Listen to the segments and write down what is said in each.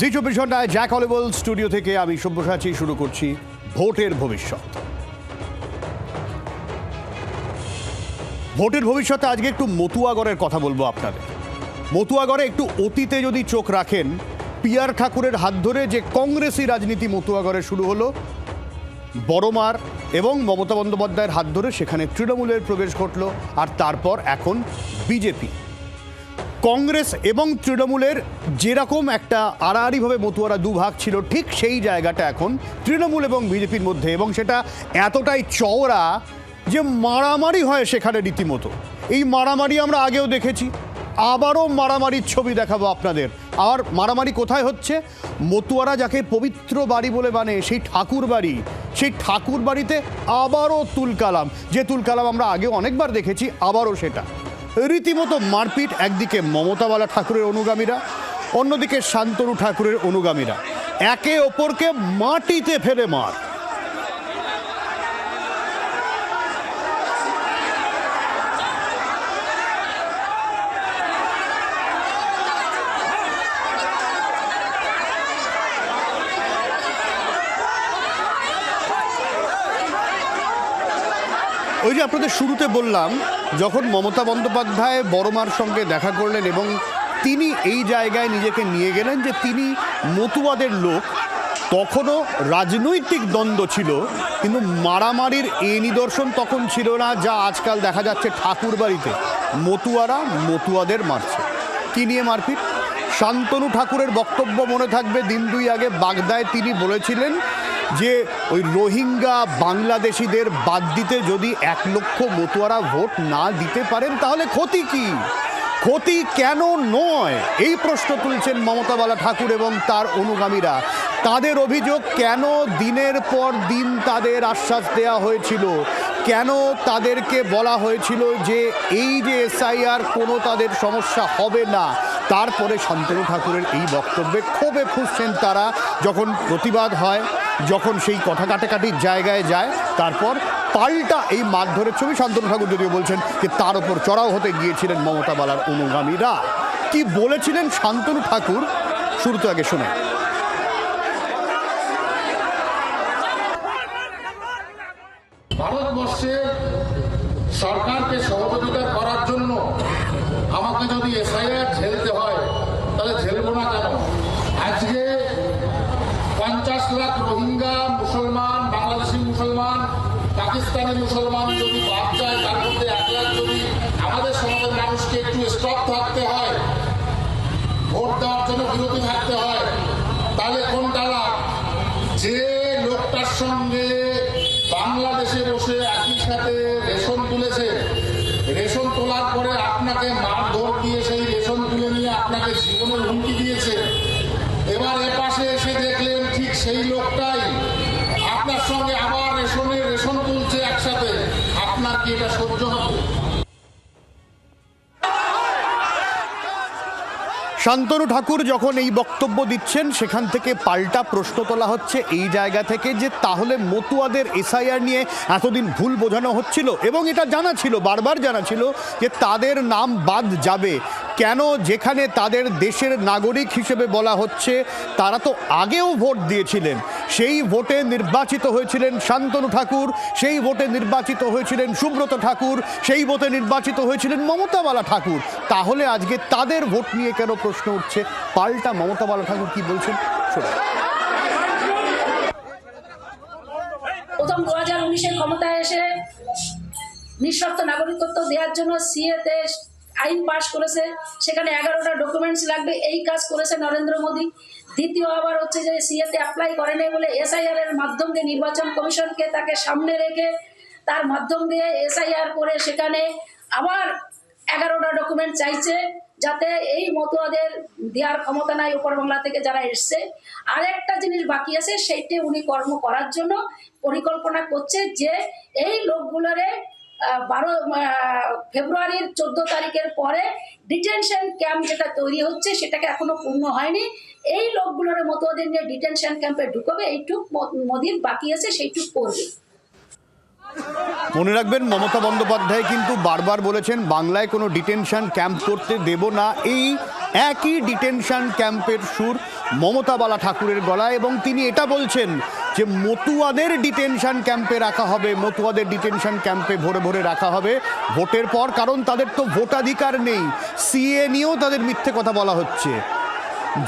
জি 24 ঘন্টায় Jack অলিবল studio থেকে আমি সব্যসাচী শুরু করছি ভোটের ভবিষ্যৎ। ভোটের ভবিষ্যতে আজকে একটু মতুয়াগড়ের কথা বলবো আপনাদের। মতুয়াগড়ে একটু অতীতে যদি চোখ রাখেন, পিয়ার ঠাকুরের হাত ধরে যে কংগ্রেসি রাজনীতি মতুয়াগড়ে শুরু হলো, বড়মার এবং মমতা বন্দ্যোপাধ্যায়ের হাত ধরে সেখানে তৃণমূলের প্রবেশ ঘটলো, আর তারপর এখন বিজেপি। কংগ্রেস এবং তৃণমূলের যেরকম একটা আড়াআড়িভাবে মতুয়ারা দুভাগ ছিল, ঠিক সেই জায়গাটা এখন তৃণমূল এবং বিজেপির মধ্যে, এবং সেটা এতটাই চওড়া যে মারামারি হয় সেখানে রীতিমতো। এই মারামারি আমরা আগেও দেখেছি, আবারও মারামারির ছবি দেখাবো আপনাদের। আর মারামারি কোথায় হচ্ছে? মতুয়ারা যাকে পবিত্র বাড়ি বলে মানে, সেই ঠাকুর বাড়ি, সেই ঠাকুর বাড়িতে আবারও তুলকালাম। যে তুলকালাম আমরা আগেও অনেকবার দেখেছি, আবারও সেটা রীতিমতো মারপিট। একদিকে মমতাওয়ালা ঠাকুরের অনুগামীরা, অন্যদিকে শান্তনু ঠাকুরের অনুগামীরা একে অপরকে মাটিতে ফেলে মার। ওই যে আপনাদের শুরুতে বললাম, যখন মমতা বন্দ্যোপাধ্যায় বড়মার সঙ্গে দেখা করলেন এবং তিনি এই জায়গায় নিজেকে নিয়ে গেলেন যে তিনি মতুয়াদের লোক, তখনও রাজনৈতিক দ্বন্দ্ব ছিল, কিন্তু মারামারির এই নিদর্শন তখন ছিল না যা আজকাল দেখা যাচ্ছে ঠাকুর বাড়িতে। মতুয়ারা মতুয়াদের মারছে। কি নিয়ে মারপিট? শান্তনু ঠাকুরের বক্তব্য মনে থাকবে, দিন দুই আগে বাগদায় তিনি বলেছিলেন যে ওই রোহিঙ্গা বাংলাদেশিদের বাদ দিতে যদি 1 লক্ষ মতুয়ারা ভোট না দিতে পারেন তাহলে ক্ষতি কি? ক্ষতি কেন নয়, এই প্রশ্ন তুলছেন মমতাওয়ালা ঠাকুর এবং তার অনুগামীরা। তাদের অভিযোগ, কেন দিনের পর দিন তাদের আশ্বাস দেওয়া হয়েছিল, কেন তাদেরকে বলা হয়েছিল যে এই যে এসআইআর কোনো তাদের সমস্যা হবে না, তারপরে শান্তনু ঠাকুরের এই বক্তব্যে ক্ষোভে ফুঁসছেন তারা। যখন প্রতিবাদ হয়, যখন সেই কথা কাটাকাটির জায়গায় যায়, তারপর পাল্টা এই মারধরের ছবি। শান্তনু ঠাকুর যদিও বলছেন যে তার ওপর চড়াও হতে গিয়েছিলেন মমতাওয়ালার অনুগামীরা। কি বলেছিলেন শান্তনু ঠাকুর, শুরুতে আগে শোনে। ভারতবর্ষে সরকারকে সহযোগিতা করার জন্য আমাকে যদি এসআইআর ঝেলতে হয় তাহলে ঝেলবো না কেন? আজকে 50 লাখ রোহিঙ্গা মুসলমান, বাংলাদেশি মুসলমান, পাকিস্তানি মুসলমান যদি বাদ যায়, তার মধ্যে 1 লাখ যদি আমাদের সমাজের মানুষকে একটু স্টপ থাকতে হয়, ভোট দেওয়ার জন্য বিরতি থাকতে হয়, তাহলে কোনটা লাভ? যে লোকটার সঙ্গে বাংলাদেশে বসে একই সাথে রেশন তুলেছে, রেশন তোলার পরে আপনাকে মারধর দিয়ে সেই রেশন তুলে নিয়ে আপনাকে জীবনের হুমকি দিয়েছে, এবার এপাশে এসে দেখলেন ঠিক সেই লোকটাই আপনার সঙ্গে আবার রেশন তুলছে একসাথে, আপনার কি এটা সহ্য হবে? শান্তনু ঠাকুর যখন এই বক্তব্য দিচ্ছেন, সেখান থেকে পাল্টা প্রশ্ন তোলা হচ্ছে এই জায়গা থেকে যে তাহলে মতুয়াদের এসআইআর নিয়ে এতদিন ভুল বোঝানো হচ্ছিল এবং এটা জানা ছিল, বারবার জানা ছিল যে তাদের নাম বাদ যাবে কেন, যেখানে তাদের দেশের নাগরিক হিসেবে বলা হচ্ছে। তারা তো আগেও ভোট দিয়েছিলেন, সেই ভোটে নির্বাচিত হয়েছিলেন শান্তনু ঠাকুর, সেই ভোটে নির্বাচিত হয়েছিলেন সুব্রত ঠাকুর, সেই ভোটে নির্বাচিত হয়েছিলেন মমতাওয়ালা ঠাকুর। তাহলে আজকে তাদের ভোট নিয়ে কেন প্রশ্ন উঠছে? পাল্টা মমতাওয়ালা ঠাকুর কি বলছেন শোনো। প্রথম 2019-এ ক্ষমতায় এসে নিঃশর্ত নাগরিকত্ব দেওয়ার জন্য সিএতে আইন পাশ করেছে, সেখানে 11টা ডকুমেন্টস লাগবে, এই কাজ করেছে নরেন্দ্র মোদী। দ্বিতীয় আবার হচ্ছে যে সিএতে অ্যাপ্লাই করে নেই বলে এসআইআর এর মাধ্যম দিয়ে নির্বাচন কমিশনকে তাকে সামনে রেখে তার মাধ্যম দিয়ে এসআইআর করে সেখানে আবার 11টা ডকুমেন্ট চাইছে, যাতে এই মতুয়াদের দেওয়ার ক্ষমতা নাই উপর বাংলা থেকে যারা এসছে। আরেকটা জিনিস বাকি আছে, সেইটি উনি কর্ম করার জন্য পরিকল্পনা করছে যে এই লোকগুলোরে 12 ফেব্রুয়ারির 14 তারিখের পরে ডিটেনশন ক্যাম্প যেটা তৈরি হচ্ছে সেটাকে এখনো পূর্ণ হয়নি, এই লোকগুলোর মতুয়াদের নিয়ে ডিটেনশন ক্যাম্পে ঢুকবে, এইটুক মোদির বাকি আছে, সেইটুক করবে। মনে রাখবেন, মমতা বন্দ্যোপাধ্যায় কিন্তু বারবার বলেছেন বাংলায় কোনো ডিটেনশন ক্যাম্প করতে দেব না। এই একই ডিটেনশন ক্যাম্পের সুর মমতা বালা ঠাকুরের গলায়, এবং তিনি এটা বলছেন যে মতুয়াদের ডিটেনশন ক্যাম্পে রাখা হবে, মতুয়াদের ডিটেনশন ক্যাম্পে ভোরে ভোরে রাখা হবে ভোটের পর, কারণ তাদের তো ভোটাধিকার নেই। সিএ নিয়েও তাদের মিথ্যে কথা বলা হচ্ছে।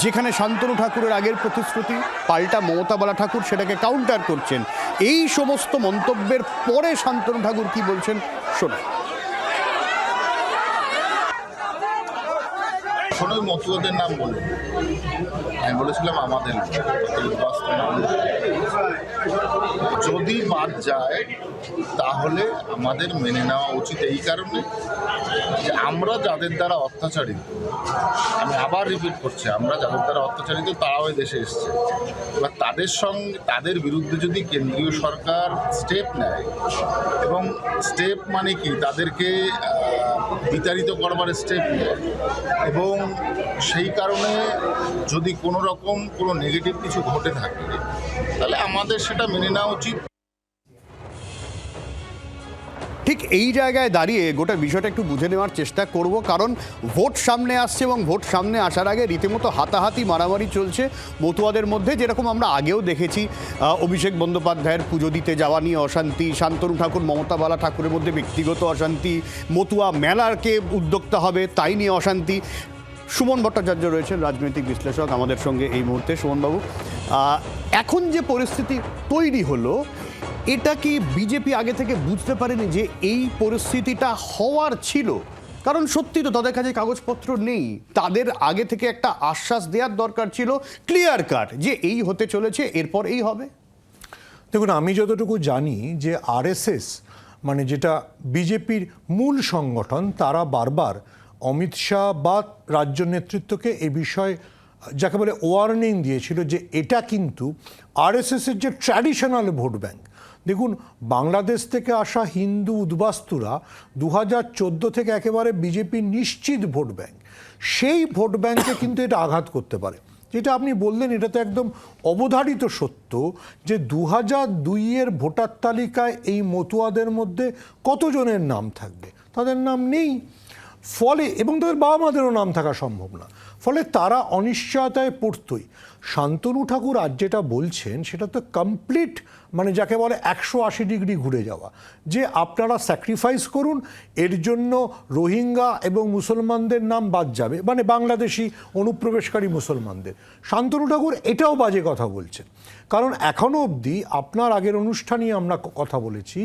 যেখানে শান্তনু ঠাকুরের আগের প্রতিশ্রুতি, পাল্টা মমতা বালা ঠাকুর সেটাকে কাউন্টার করছেন। এই সমস্ত মন্তব্যের পরে শান্তনু ঠাকুর কি বলছেন শোনা। শোনো, মতুয়াদের নাম বলে আমি বলেছিলাম আমাদের যদি বাদ যায় তাহলে আমাদের মেনে নেওয়া উচিত, এই কারণে যে আমরা যাদের দ্বারা অত্যাচারিত, আমি আবার রিপিট করছি, আমরা যাদের দ্বারা অত্যাচারিত তারাও এই দেশে এসছে। এবার তাদের বিরুদ্ধে যদি কেন্দ্রীয় সরকার স্টেপ নেয়, এবং স্টেপ মানে কি, তাদেরকে বিতাড়িত করবার স্টেপ নেয়, এবং সেই কারণে যদি কোনো রকম কোনো নেগেটিভ কিছু ঘটে থাকে তাহলে আমাদের সেটা মেনে নেওয়া উচিত। ঠিক এই জায়গায় দাঁড়িয়ে গোটা বিষয়টা একটু বুঝে নেওয়ার চেষ্টা করব, কারণ ভোট সামনে আসছে এবং ভোট সামনে আসার আগে রীতিমতো হাতাহাতি মারামারি চলছে মতুয়াদের মধ্যে, যেরকম আমরা আগেও দেখেছি। অভিষেক বন্দ্যোপাধ্যায়ের পুজো দিতে যাওয়া নিয়ে অশান্তি, শান্তনু ঠাকুর মমতা বালা ঠাকুরের মধ্যে ব্যক্তিগত অশান্তি, মতুয়া মেলারকে উদ্যোক্তা হবে তাই নিয়ে অশান্তি। সুমন ভট্টাচার্য রয়েছেন, রাজনৈতিক বিশ্লেষক আমাদের সঙ্গে এই মুহূর্তে। সুমনবাবু, এখন যে পরিস্থিতি তৈরি হলো, এটা কি বিজেপি আগে থেকে বুঝতে পারেনি যে এই পরিস্থিতিটা হওয়ার ছিল? কারণ সত্যি তো তাদের কাছে কাগজপত্র নেই, তাদের আগে থেকে একটা আশ্বাস দেওয়ার দরকার ছিল ক্লিয়ার কাট যে এই হতে চলেছে, এরপর এই হবে। দেখুন, আমি যতটুকু জানি যে আরএসএস মানে যেটা বিজেপির মূল সংগঠন, তারা বারবার অমিত শাহ বা রাজ্য নেতৃত্বকে এ বিষয়ে যাকে বলে ওয়ার্নিং দিয়েছিল যে এটা কিন্তু আরএসএসের যে ট্র্যাডিশনাল ভোট ব্যাংক। দেখুন, বাংলাদেশ থেকে আসা হিন্দু উদ্বাস্তুরা 2014 থেকে একেবারে বিজেপির নিশ্চিত ভোট ব্যাংক, সেই ভোট ব্যাংকে কিন্তু এটা আঘাত করতে পারে। যেটা আপনি বললেন এটা তো একদম অবধারিত সত্য যে 2002-এর ভোটার তালিকায় এই মতুয়াদের মধ্যে কতজনের নাম থাকবে, তাদের নাম নেই। ফলে এবং তাদের বাবা মাদেরও নাম থাকা সম্ভব না, ফলে তারা অনিশ্চয়তায় পড়তই। শান্তনু ঠাকুর আজ যেটা বলছেন সেটা তো কমপ্লিট মানে যাকে বলে 180 ডিগ্রি ঘুরে যাওয়া, যে আপনারা স্যাক্রিফাইস করুন, এর জন্য রোহিঙ্গা এবং মুসলমানদের নাম বাদ যাবে, মানে বাংলাদেশি অনুপ্রবেশকারী মুসলমানদের। শান্তনু ঠাকুর এটাও বাজে কথা বলছেন, কারণ এখনও অবধি আপনার আগের অনুষ্ঠানেই আমরা কথা বলেছি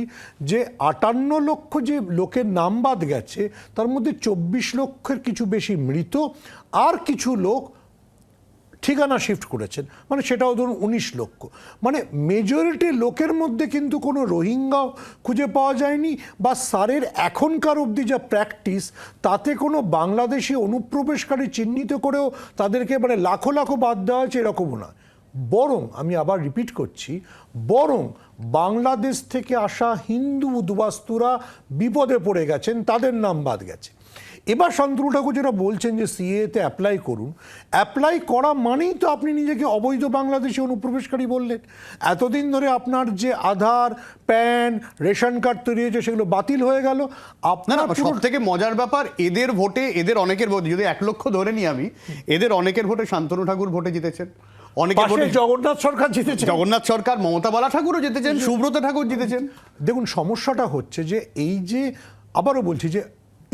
যে 58 লক্ষ যে লোকের নাম বাদ গেছে তার মধ্যে 24 লক্ষের কিছু বেশি মৃত, আর কিছু লোক ঠিকানা শিফট করেছেন, মানে সেটাও ধরুন 19 লক্ষ। মানে মেজরিটি লোকের মধ্যে কিন্তু কোনো রোহিঙ্গাও খুঁজে পাওয়া যায়নি, বা স্যারের এখনকার অবধি যা প্র্যাকটিস তাতে কোনো বাংলাদেশি অনুপ্রবেশকারী চিহ্নিত করেও তাদেরকে মানে লাখো লাখো বাদ দেওয়া হয়েছে এরকমও না। বরং আমি আবার রিপিট করছি, বরং বাংলাদেশ থেকে আসা হিন্দু উদ্বাস্তুরা বিপদে পড়ে গেছেন, তাদের নাম বাদ গেছে। এবার শান্তনু ঠাকুর যেটা বলছেন যে সিএতে অ্যাপ্লাই করুন, অ্যাপ্লাই করা মানেই তো আপনি নিজেকে অবৈধ বাংলাদেশি অনুপ্রবেশকারী বললেন। এতদিন ধরে আপনার যে আধার, প্যান, রেশন কার্ড তৈরি হয়েছে সেগুলো বাতিল হয়ে গেল। আপনার সব থেকে মজার ব্যাপার, এদের ভোটে, এদের অনেকের ভোট, যদি 1 লক্ষ ধরে নিই আমি, এদের অনেকের ভোটে শান্তনু ঠাকুর ভোটে জিতেছেন, অনেকের ভোটে জগন্নাথ সরকার জিতেছে, জগন্নাথ সরকার, মমতা বালা ঠাকুরও জিতেছেন, সুব্রত ঠাকুর জিতেছেন। দেখুন, সমস্যাটা হচ্ছে যে এই যে আবারও বলছি যে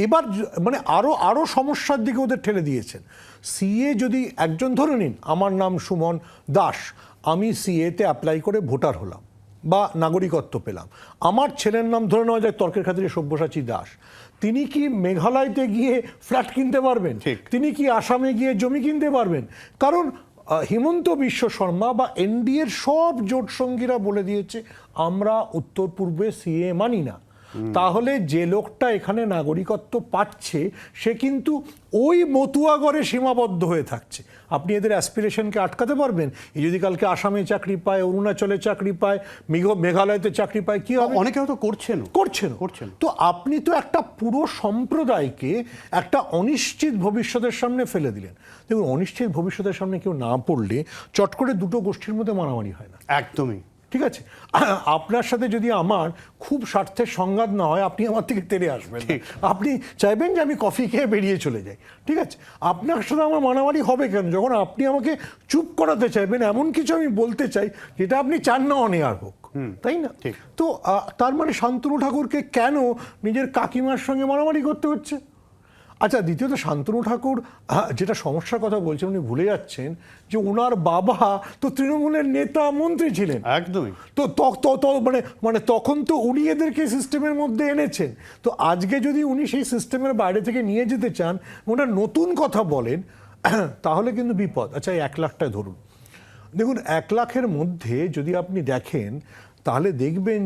এবার মানে আরও সমস্যার দিকে ওদের ঠেলে দিয়েছেন। সিএ যদি একজন ধরে নিন, আমার নাম সুমন দাস, আমি সিএতে অ্যাপ্লাই করে ভোটার হলাম বা নাগরিকত্ব পেলাম, আমার ছেলের নাম ধরে নেওয়া যায় তর্কের খাতিরে সব্যসাচী দাস, তিনি কি মেঘালয়তে গিয়ে ফ্ল্যাট কিনতে পারবেন? তিনি কি আসামে গিয়ে জমি কিনতে পারবেন? কারণ হিমন্ত বিশ্ব শর্মা বা এনডিএর সব জোট সঙ্গীরা বলে দিয়েছে আমরা উত্তর পূর্বে সিএ মানি না। তাহলে যে লোকটা এখানে নাগরিকত্ব পাচ্ছে সে কিন্তু ওই মতুয়াগড়ে সীমাবদ্ধ হয়ে থাকছে। আপনি এদের অ্যাসপিরেশনকে আটকাতে পারবেন? এই যদি কালকে আসামে চাকরি পায়, অরুণাচলে চাকরি পায়, মেঘালয়তে চাকরি পায়, কি হবে? অনেকে হয়তো করছেন। তো আপনি তো একটা পুরো সম্প্রদায়কে একটা অনিশ্চিত ভবিষ্যতের সামনে ফেলে দিলেন। দেখুন, অনিশ্চিত ভবিষ্যতের সামনে কেউ না পড়লে চট করে দুটো গোষ্ঠীর মধ্যে মারামারি হয় না। একদমই ঠিক আছে, আপনার সাথে যদি আমার খুব স্বার্থের সংঘাত না হয় আপনি আমার থেকে তেড়ে আসবেন না। আপনি চাইবেন যে আমি কফি খেয়ে বেরিয়ে চলে যাই, ঠিক আছে? আপনার সাথে আমার মারামারি হবে কেন যখন আপনি আমাকে চুপ করাতে চাইবেন, এমন কিছু আমি বলতে চাই যেটা আপনি চান না অনেয়ার হোক, তাই না? তো তার মানে শান্তনু ঠাকুরকে কেন নিজের কাকিমার সঙ্গে মারামারি করতে হচ্ছে? আচ্ছা, দ্বিতীয়ত শান্তনু ঠাকুর যেটা সমস্যার কথা বলছেন উনি ভুলে যাচ্ছেন যে ওনার বাবা তো তৃণমূলের নেতা মন্ত্রী ছিলেন। একদমই। তো মানে তখন তো উনি এদেরকে সিস্টেমের মধ্যে এনেছেন। তো আজকে যদি উনি সেই সিস্টেমের বাইরে থেকে নিয়ে যেতে চান, ওটা নতুন কথা বলেন, তাহলে কিন্তু বিপদ। আচ্ছা, এই 1 লাখটায় ধরুন, দেখুন 1 লাখের মধ্যে যদি আপনি দেখেন তাহলে দেখবেন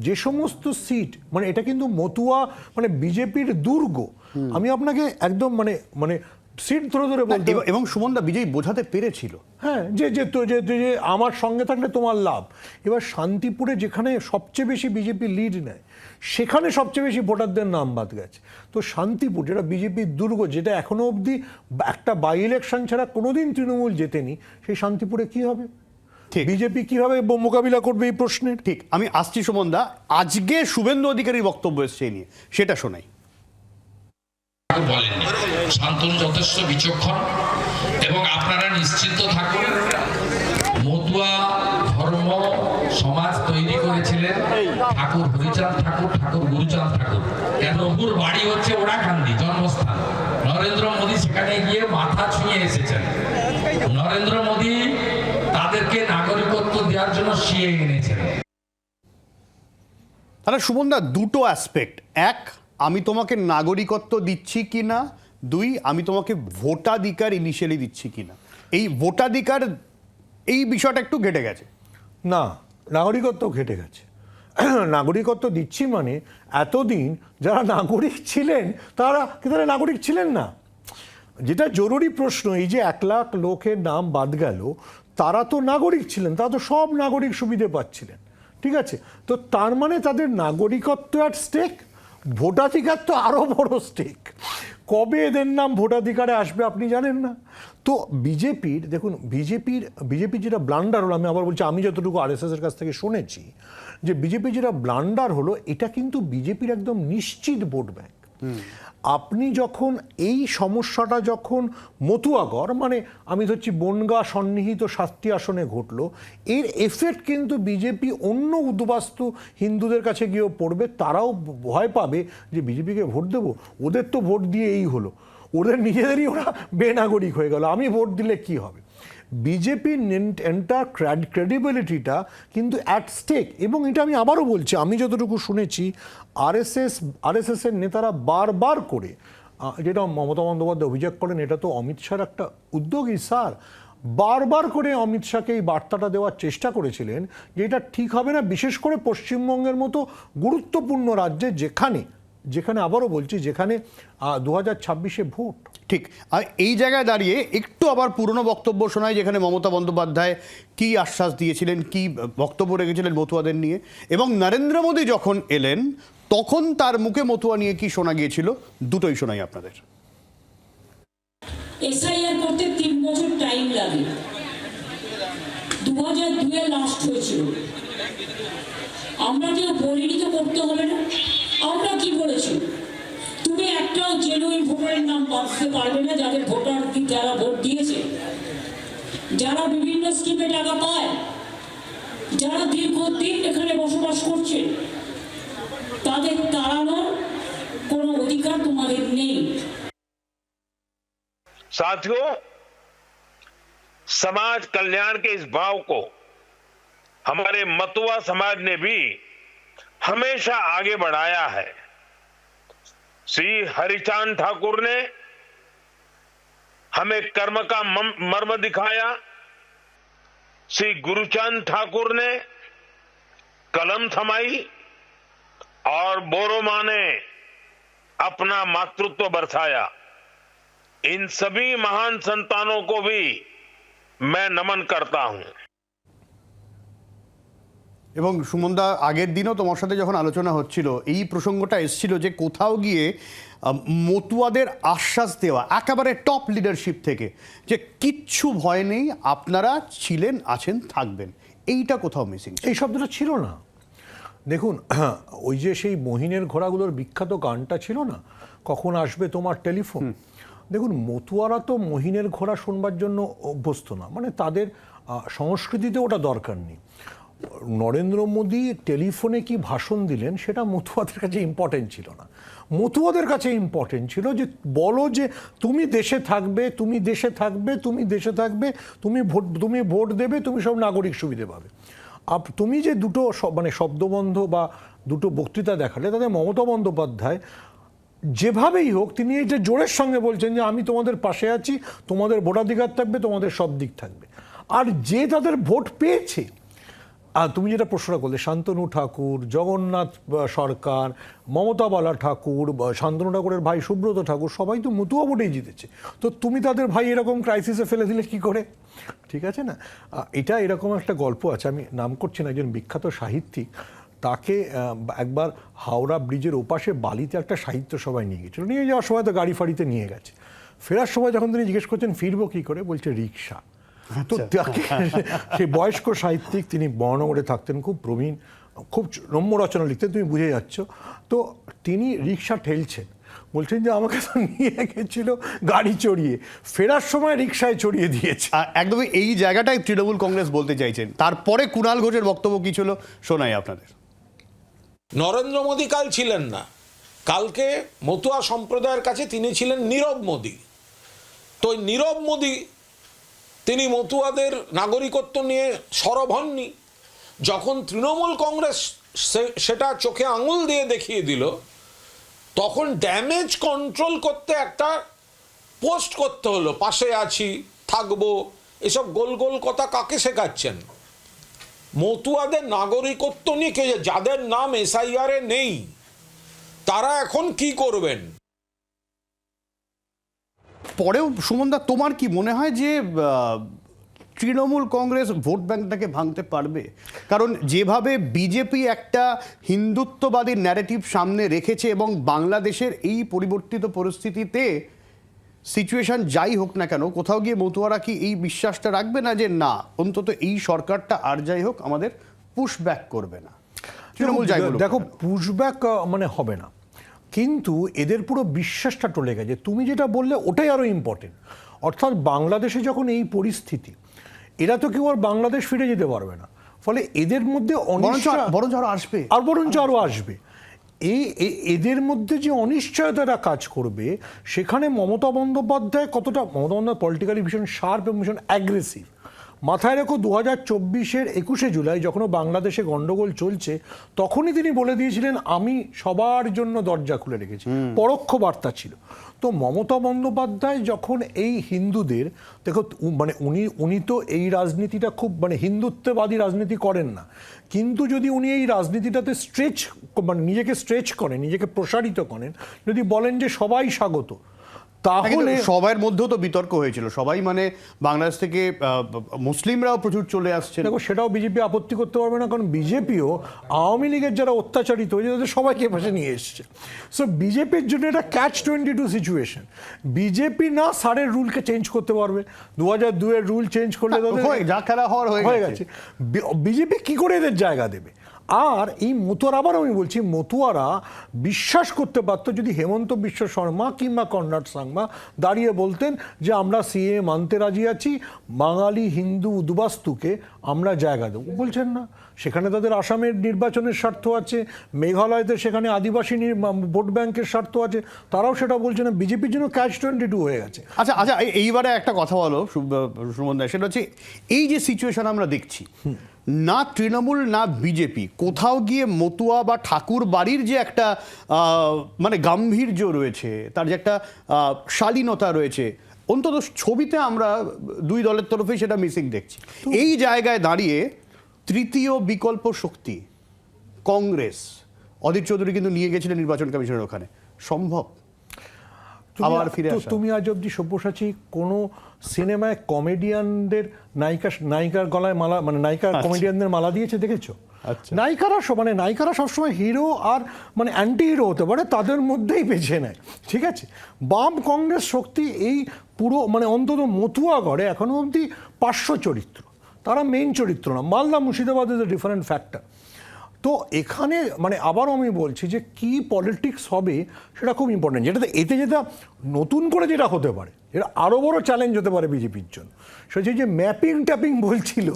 যে সমস্ত সিট, মানে এটা কিন্তু মতুয়া মানে বিজেপির দুর্গ। আমি আপনাকে একদম মানে সিট ধরে ধরে বলতে, এবং সুমনদা বিজয় বোঝাতে পেরেছিল, হ্যাঁ, যে আমার সঙ্গে থাকলে তোমার লাভ। এবার শান্তিপুরে যেখানে সবচেয়ে বেশি বিজেপি লিড নেয় সেখানে সবচেয়ে বেশি ভোটারদের নাম বাদ গেছে। তো শান্তিপুর যেটা বিজেপির দুর্গ, যেটা এখনো অবধি একটা বাই ইলেকশন ছাড়া কোনোদিন তৃণমূল জেতেনি, সেই শান্তিপুরে কি হবে? বিজেপি কিভাবে মোকাবিলা করবে এই প্রশ্নের? ঠিক। আমি আসছি সুমনদা, আজকে শুভেন্দু অধিকারীর বক্তব্য এসছে এই নিয়ে, সেটা শোনাই। বলেননি, শান্তনু যথেষ্ট বিচক্ষণ এবং আপনারা নিশ্চিন্ত থাকুন, মতুয়া ধর্ম সমাজ তৈরি করেছিলেন ঠাকুর হরিচাঁদ ঠাকুর, ঠাকুর গুরুচাঁদ ঠাকুর। কেন ওর বাড়ি হচ্ছে ওরাকান্দি, জন্মস্থান। নরেন্দ্র মোদী সেখানে গিয়ে মাথা ছুঁয়ে এসেছেন। নরেন্দ্র মোদী তাদেরকে নাগরিকত্ব দেওয়ার জন্য সিএ এনেছেন। তাহলে সুমনদা দুটো অ্যাসপেক্ট, এক, আমি তোমাকে নাগরিকত্ব দিচ্ছি কিনা, 2, আমি তোমাকে ভোটাধিকার ইনিশিয়ালি দিচ্ছি কিনা। এই ভোটাধিকার এই বিষয়টা একটু ঘেটে গেছে। না, নাগরিকত্ব ঘেটে গেছে। নাগরিকত্ব দিচ্ছি মানে এতদিন যারা নাগরিক ছিলেন তারা নাগরিক ছিলেন না। যেটা জরুরি প্রশ্ন, এই যে 1 লাখ লোকের নাম বাদ গেল, তারা তো নাগরিক ছিলেন, তারা তো সব নাগরিক সুবিধে পাচ্ছিলেন, ঠিক আছে? তো তার মানে তাদের নাগরিকত্ব অ্যাট স্টেক, ভোটাধিকার তো আরও বড় স্টেক। কবে এদের নাম ভোটাধিকারে আসবে আপনি জানেন না। তো বিজেপির দেখুন, বিজেপির যেটা ব্লান্ডার হলো, আমি আবার বলছি, আমি যতটুকু আরএসএস এর কাছ থেকে শুনেছি, যে বিজেপি যেটা ব্লান্ডার হলো, এটা কিন্তু বিজেপির একদম নিশ্চিত ভোট ব্যাংক। আপনি যখন এই সমস্যাটা যখন মতুয়াগড়, মানে আমি ধরছি বনগাঁ সন্নিহিত 7টি আসনে ঘটলো, এর এফেক্ট কিন্তু বিজেপি অন্য উদ্বাস্তু হিন্দুদের কাছে গিয়েও পড়বে। তারাও ভয় পাবে যে বিজেপিকে ভোট দেবো, ওদের তো ভোট দিয়ে এই হলো, ওদের নিজেদেরই ওরা বেনাগরিক হয়ে গেল, আমি ভোট দিলে কি হবে? বিজেপির এন্টার ক্রেডিবিলিটিটা কিন্তু অ্যাট স্টেক। এবং এটা আমি আবারও বলছি, আমি যতটুকু শুনেছি আরএসএস এর নেতারা বারবার করে, যেটা মমতা বন্দ্যোপাধ্যায় অভিযোগ করেন, এটা তো অমিত শাহর একটা উদ্যোগই স্যার, বারবার করে অমিত শাহকে এই বার্তাটা দেওয়ার চেষ্টা করেছিলেন যে এটা ঠিক হবে না, বিশেষ করে পশ্চিমবঙ্গের মতো গুরুত্বপূর্ণ রাজ্যে, যেখানে আবারও বলছি, যেখানে 2026-এ ভোট। ঠিক। আর এই জায়গায় দাঁড়িয়ে একটু আবার পুরনো বক্তব্য শোনায়, যেখানে মমতা বন্দ্যোপাধ্যায় কী আশ্বাস দিয়েছিলেন, কী বক্তব্য রেখেছিলেন মতুয়াদের নিয়ে, এবং নরেন্দ্র মোদী যখন এলেন তখন তার মুখে মতুয়া নিয়ে কি শোনা গিয়েছিল, দুটোই শোনাই আপনাদের। এসআইআর করতে 3 বছর টাইম লাগে, 2002-এ লাস্ট হয়েছিল। আমরা কেউ বলিনি তো করতে হবে না। আমরা কি বলেছি, তুমি একটাও জেনুইন ভোটারের নাম বাঁচতে পারবে না, যাদের ভোটার যারা ভোট দিয়েছে, যারা বিভিন্ন স্কিমে টাকা পায়, যারা দীর্ঘদিন এখানে বসবাস করছে, তাদের তাড়ানোর কোনো অধিকার তোমাদের নেই। साथियों, समाज कल्याण के इस भाव को हमारे मतुआ समाज ने भी हमेशा आगे बढ़ाया है। श्री हरिचांद ठाकुर ने हमें कर्म का मर्म दिखाया, श्री गुरुचांद ठाकुर ने कलम थमाई, और बोरोमा ने अपना मातृत्व बरसाया। इन सभी महान संतानों को भी मैं नमन करता हूं। এবং সুমনদা, আগের দিনও তোমার সাথে যখন আলোচনা হচ্ছিল এই প্রসঙ্গটা এসেছিল যে কোথাও গিয়ে মতুয়াদের আশ্বাস দেওয়া একেবারে টপ লিডারশিপ থেকে যে কিচ্ছু ভয় নেই, আপনারা ছিলেন, আছেন, থাকবেন, এইটা কোথাও মিসিং। এই শব্দটা ছিল না। দেখুন, ওই যে সেই মহিনের ঘোড়াগুলোর বিখ্যাত গানটা ছিল না, কখন আসবে তোমার টেলিফোন। দেখুন, মতুয়ারা তো মহিনের ঘোড়া শুনবার জন্য অভ্যস্ত না, মানে তাদের সংস্কৃতিতে ওটা দরকার নেই। নরেন্দ্র মোদী টেলিফোনে কি ভাষণ দিলেন সেটা মতুয়াদের কাছে ইম্পর্টেন্ট ছিল না। মতুয়াদের কাছে ইম্পর্টেন্ট ছিল যে বলো যে তুমি দেশে থাকবে, তুমি দেশে থাকবে, তুমি দেশে থাকবে, তুমি ভোট দেবে, তুমি সব নাগরিক সুবিধে পাবে। তুমি যে দুটো মানে শব্দবন্ধ বা দুটো বক্তৃতা দেখালে, তাদের মমতা বন্দ্যোপাধ্যায় যেভাবেই হোক তিনি এই যে জোরের সঙ্গে বলছেন যে আমি তোমাদের পাশে আছি, তোমাদের ভোটাধিকার থাকবে, তোমাদের সব দিক থাকবে। আর যে তাদের ভোট পেয়েছে, আর তুমি যেটা প্রশ্নটা করলে, শান্তনু ঠাকুর, জগন্নাথ সরকার, মমতা বালা ঠাকুর, শান্তনু ঠাকুরের ভাই সুব্রত ঠাকুর, সবাই তো মতুয়া ভোটেই জিতেছে। তো তুমি তাদের ভাই এরকম ক্রাইসিসে ফেলে দিলে কি করে? ঠিক আছে না? এটা এরকম একটা গল্প আছে, আমি নাম করছি না, একজন বিখ্যাত সাহিত্যিক, তাকে একবার হাওড়া ব্রিজের ওপাশে বালিতে একটা সাহিত্য সভায় নিয়ে গেছিল। নিয়ে যাওয়ার সময় তো গাড়ি ফাড়িতে নিয়ে গেছে। ফেরার সময় যখন তিনি জিজ্ঞেস করছেন ফিরবো কী করে, বলছে রিক্সা। তো তাকে সেই বয়স্ক সাহিত্যিক, তিনি বর্ণগরে থাকতেন, খুব প্রবীণ, খুব রম্য রচনা লিখতেন, তুমি বুঝে যাচ্ছ। তো তিনি রিক্সা ঠেলছেন, বলছেন যে আমাকে তো নিয়ে গেছিল গাড়ি চড়িয়ে, ফেরার সময় রিক্সায় চড়িয়ে দিয়েছে। একদমই এই জায়গাটাই তৃণমূল কংগ্রেস বলতে চাইছেন। তারপরে কুণাল ঘোষের বক্তব্য কি ছিল শোনাই আপনাদের। নরেন্দ্র মোদী কাল ছিলেন না, কালকে মতুয়া সম্প্রদায়ের কাছে তিনি ছিলেন নীরব মোদী। তো নীরব মোদী তিনি মতুয়াদের নাগরিকত্ব নিয়ে সরব হননি। যখন তৃণমূল কংগ্রেস সেটা চোখে আঙুল দিয়ে দেখিয়ে দিল, তখন ড্যামেজ কন্ট্রোল করতে একটা পোস্ট করতে হলো, পাশে আছি, থাকবো, এসব গোল গোল কথা কাকে শেখাচ্ছেন? মতুয়াদের নাগরিকত্ব নিয়ে কে, যাদের নাম এসআইআরে নেই, তারা এখন কি করবেন? পরেও সুমনদা, তোমার কি মনে হয় যে তৃণমূল কংগ্রেস ভোট ব্যাংকটাকে ভাঙতে পারবে? কারণ যেভাবে বিজেপি একটা হিন্দুত্ববাদী ন্যারেটিভ সামনে রেখেছে এবং বাংলাদেশের এই পরিবর্তিত পরিস্থিতিতে সিচুয়েশন যাই হোক না কেন, কোথাও গিয়ে মতুয়ারা কি এই বিশ্বাসটা রাখবে না যে না, অন্তত এই সরকারটা আর যাই হোক আমাদের পুশব্যাক করবে না? তৃণমূল যাই বলুক, দেখো, পুশব্যাক মানে হবে না, কিন্তু এদের পুরো বিশ্বাসটা টলে গেছে। তুমি যেটা বললে ওটাই আরো ইম্পর্টেন্ট। অর্থাৎ বাংলাদেশে যখন এই পরিস্থিতি, এরা তো কেউ আর বাংলাদেশ ফিরে যেতে পারবে না, ফলে এদের মধ্যে বরঞ্চ আরো আসবে, আর বরঞ্চ আরো আসবে। এদের মধ্যে যে অনিশ্চয়তাটা কাজ করবে, সেখানে মমতা বন্দ্যোপাধ্যায় কতটা, মমতা বন্দ্যোপাধ্যায় পলিটিক্যালি ভীষণ শার্প এবং ভীষণ অ্যাগ্রেসিভ। মাথায় রেখো 2024-এর 21শে জুলাই যখনও বাংলাদেশে গন্ডগোল চলছে, তখনই তিনি বলে দিয়েছিলেন আমি সবার জন্য দরজা খুলে রেখেছি, পরোক্ষ বার্তা ছিল। তো মমতা বন্দ্যোপাধ্যায় যখন এই হিন্দুদের, দেখো মানে উনি তো এই রাজনীতিটা খুব মানে হিন্দুত্ববাদী রাজনীতি করেন না, কিন্তু যদি উনি এই রাজনীতিটাতে মানে নিজেকে স্ট্রেচ করেন, নিজেকে প্রসারিত করেন, যদি বলেন যে সবাই স্বাগত, তাহলে সবার মধ্যেও তো বিতর্ক হয়েছিল, সবাই মানে বাংলাদেশ থেকে মুসলিমরাও প্রচুর চলে আসছে। দেখো, সেটাও বিজেপি আপত্তি করতে পারবে না, কারণ বিজেপিও আওয়ামী লীগের যারা অত্যাচারিত হয়েছে তাদের সবাইকে পাশে নিয়ে এসছে। সো বিজেপির জন্য এটা catch-22 সিচুয়েশন। বিজেপি না সারের রুলকে চেঞ্জ করতে পারবে, 2002-এর রুল চেঞ্জ করলে যা খেলা হওয়ার হয়ে গেছে। বিজেপি কি করে এদের জায়গা দেবে? আর এই মতুয়ারা, আবার আমি বলছি, মতুয়ারা বিশ্বাস করতে পারতো যদি হেমন্ত বিশ্ব শর্মা কিংবা কর্নাড সাংমা দাঁড়িয়ে বলতেন যে আমরা সিএ মানতে রাজি আছি, বাঙালি হিন্দু উদ্বাস্তুকে আমরা জায়গা দেবো। বলছেন না, সেখানে তাদের আসামের নির্বাচনের স্বার্থ আছে, মেঘালয়তে সেখানে আদিবাসী ভোট ব্যাংকের স্বার্থ আছে, তারাও সেটা বলছে না। বিজেপির জন্য catch-22 হয়ে গেছে। আচ্ছা, এইবারে একটা কথা বলো সুমন দা, সেটা হচ্ছে এই যে সিচুয়েশন আমরা দেখছি, না তৃণমূল না বিজেপি কোথাও গিয়ে মতুয়া বা ঠাকুর বাড়ির যে একটা মানে গাম্ভীর্য রয়েছে, তার যে একটা শালীনতা রয়েছে, অন্তত ছবিতে আমরা দুই দলের তরফেই সেটা মিসিং দেখছি। এই জায়গায় দাঁড়িয়ে তৃতীয় বিকল্প শক্তি কংগ্রেস, অধীর চৌধুরী কিন্তু নিয়ে গেছিলেন নির্বাচন কমিশনের ওখানে, সম্ভব আবার ফিরে আসা? তুমি আজ অব্দি সব্যসাচী কোনো সিনেমায় কমেডিয়ানদের নায়িকার গলায় মালা, মানে নায়িকা কমেডিয়ানদের মালা দিয়েছে দেখেছো? নায়িকারা সবসময় হিরো আর মানে অ্যান্টি হিরো হতে পারে, তাদের মধ্যেই বেছে নেয়। ঠিক আছে, বাম কংগ্রেস শক্তি এই পুরো মানে অন্তত মতুয়া গড়ে এখনো অবধি 500 চরিত্র, তারা মেইন চরিত্র না। Malda Murshidabad is a different factor. তো এখানে মানে আবারও আমি বলছি যে কি পলিটিক্স হবে সেটা খুব ইম্পর্টেন্ট। এতে যেটা নতুন করে যেটা হতে পারে, এটা আরও বড় চ্যালেঞ্জ হতে পারে বিজেপির জন্য, সেটা যে ম্যাপিং ট্যাপিং বলছিল,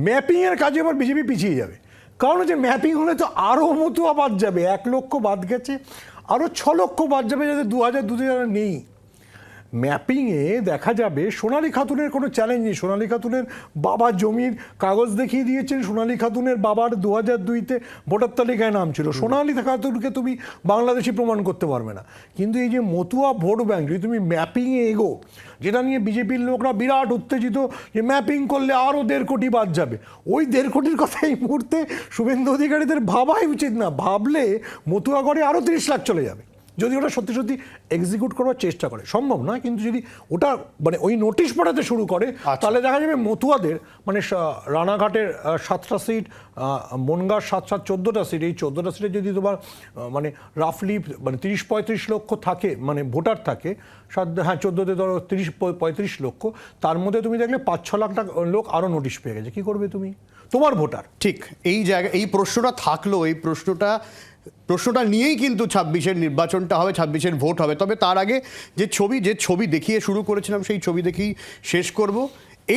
ম্যাপিংয়ের কাজে আবার বিজেপি পিছিয়ে যাবে। কারণ হচ্ছে ম্যাপিং হলে তো আরও মতুয়া বাদ যাবে, 1 লক্ষ বাদ গেছে, আরও 6 লক্ষ বাদ যাবে যাদের 2000 নেই। ম্যাপিংয়ে দেখা যাবে সোনালী খাতুনের কোনো চ্যালেঞ্জ নেই। সোনালী খাতুনের বাবা জমির কাগজ দেখিয়ে দিয়েছেন, সোনালী খাতুনের বাবার 2002-তে ভোটার তালিকায় নাম ছিল। সোনালী খাতুনকে তুমি বাংলাদেশি প্রমাণ করতে পারবে না। কিন্তু এই যে মতুয়া ভোট ব্যাংক, যদি তুমি ম্যাপিংয়ে এগো, যেটা নিয়ে বিজেপির লোকরা বিরাট উত্তেজিত যে ম্যাপিং করলে আরও 1.5 কোটি বাদ যাবে, ওই 1.5 কোটির কথা এই মুহূর্তে শুভেন্দু অধিকারীদের ভাবাই উচিত না। ভাবলে মতুয়া গড়ে আরও 30 লাখ চলে যাবে যদি ওটা সত্যি সত্যি এক্সিকিউট করবার চেষ্টা করে। সম্ভব না, কিন্তু যদি ওটা মানে ওই নোটিশ পাঠাতে শুরু করে, তাহলে দেখা যাবে মতুয়াদের মানে রানাঘাটের 7টা সিট, বনগাঁর 7 14টা সিট, এই 14টা সিটে যদি তোমার মানে রাফলি মানে 30-35 লক্ষ থাকে, মানে ভোটার থাকে, 14তে ধরো 30-35 লক্ষ, তার মধ্যে তুমি দেখলে 5-6 লাখ লোক আরও নোটিশ পেয়ে গেছে। কী করবে তুমি, তোমার ভোটার? ঠিক এই জায়গায় এই প্রশ্নটা থাকলো, এই প্রশ্নটা নিয়েই কিন্তু 26-এর নির্বাচনটা হবে, 26-এর ভোট হবে। তবে তার আগে যে ছবি দেখিয়ে শুরু করেছিলাম, সেই ছবি দেখেই শেষ করব।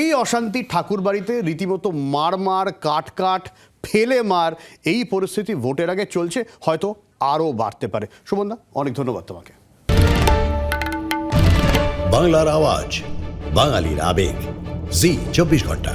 এই অশান্তি ঠাকুরবাড়িতে রীতিমতো মার কাট ফেলে মার, এই পরিস্থিতি ভোটের আগে চলছে, হয়তো আরও বাড়তে পারে। সুমনদা, অনেক ধন্যবাদ তোমাকে। বাংলার আওয়াজ, বাঙালির আবেগ, জি 24 ঘন্টা।